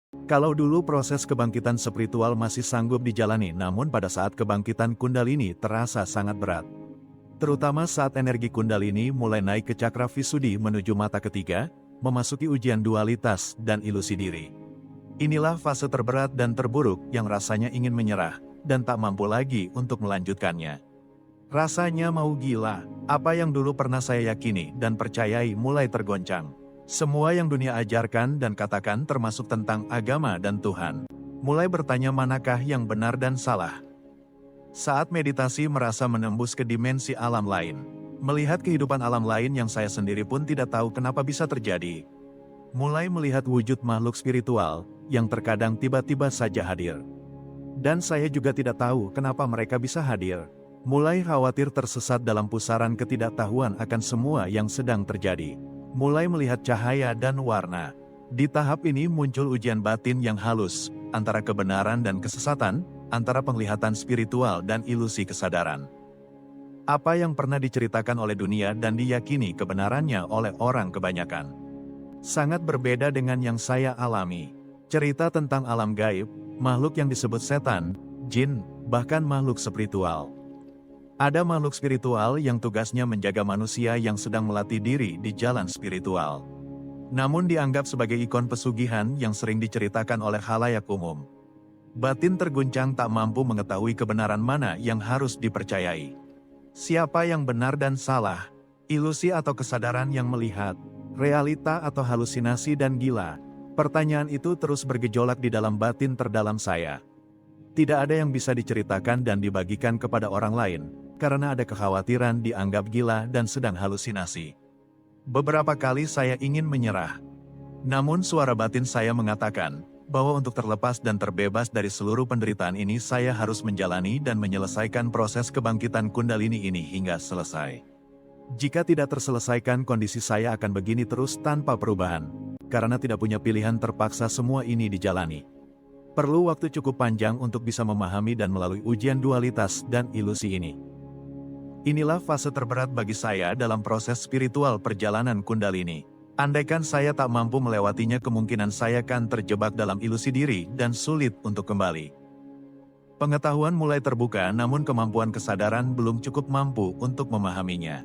Kalau dulu proses kebangkitan spiritual masih sanggup dijalani, namun pada saat kebangkitan Kundalini terasa sangat berat. Terutama saat energi Kundalini mulai naik ke cakra Visuddhi menuju mata ketiga, memasuki ujian dualitas dan ilusi diri. Inilah fase terberat dan terburuk yang rasanya ingin menyerah, dan tak mampu lagi untuk melanjutkannya. Rasanya mau gila, apa yang dulu pernah saya yakini dan percayai mulai tergoncang. Semua yang dunia ajarkan dan katakan termasuk tentang agama dan Tuhan. Mulai bertanya manakah yang benar dan salah. Saat meditasi merasa menembus ke dimensi alam lain. Melihat kehidupan alam lain yang saya sendiri pun tidak tahu kenapa bisa terjadi. Mulai melihat wujud makhluk spiritual, yang terkadang tiba-tiba saja hadir. Dan saya juga tidak tahu kenapa mereka bisa hadir. Mulai khawatir tersesat dalam pusaran ketidaktahuan akan semua yang sedang terjadi. Mulai melihat cahaya dan warna. Di tahap ini muncul ujian batin yang halus, antara kebenaran dan kesesatan, antara penglihatan spiritual dan ilusi kesadaran. Apa yang pernah diceritakan oleh dunia dan diyakini kebenarannya oleh orang kebanyakan. Sangat berbeda dengan yang saya alami. Cerita tentang alam gaib, makhluk yang disebut setan, jin, bahkan makhluk spiritual. Ada makhluk spiritual yang tugasnya menjaga manusia yang sedang melatih diri di jalan spiritual. Namun dianggap sebagai ikon pesugihan yang sering diceritakan oleh khalayak umum. Batin terguncang tak mampu mengetahui kebenaran mana yang harus dipercayai. Siapa yang benar dan salah, ilusi atau kesadaran yang melihat, realita atau halusinasi dan gila. Pertanyaan itu terus bergejolak di dalam batin terdalam saya. Tidak ada yang bisa diceritakan dan dibagikan kepada orang lain, karena ada kekhawatiran dianggap gila dan sedang halusinasi. Beberapa kali saya ingin menyerah. Namun suara batin saya mengatakan, bahwa untuk terlepas dan terbebas dari seluruh penderitaan ini saya harus menjalani dan menyelesaikan proses kebangkitan Kundalini ini hingga selesai. Jika tidak terselesaikan kondisi saya akan begini terus tanpa perubahan, karena tidak punya pilihan terpaksa semua ini dijalani. Perlu waktu cukup panjang untuk bisa memahami dan melalui ujian dualitas dan ilusi ini. Inilah fase terberat bagi saya dalam proses spiritual perjalanan Kundalini. Andaikan saya tak mampu melewatinya, kemungkinan saya akan terjebak dalam ilusi diri dan sulit untuk kembali. Pengetahuan mulai terbuka, namun kemampuan kesadaran belum cukup mampu untuk memahaminya.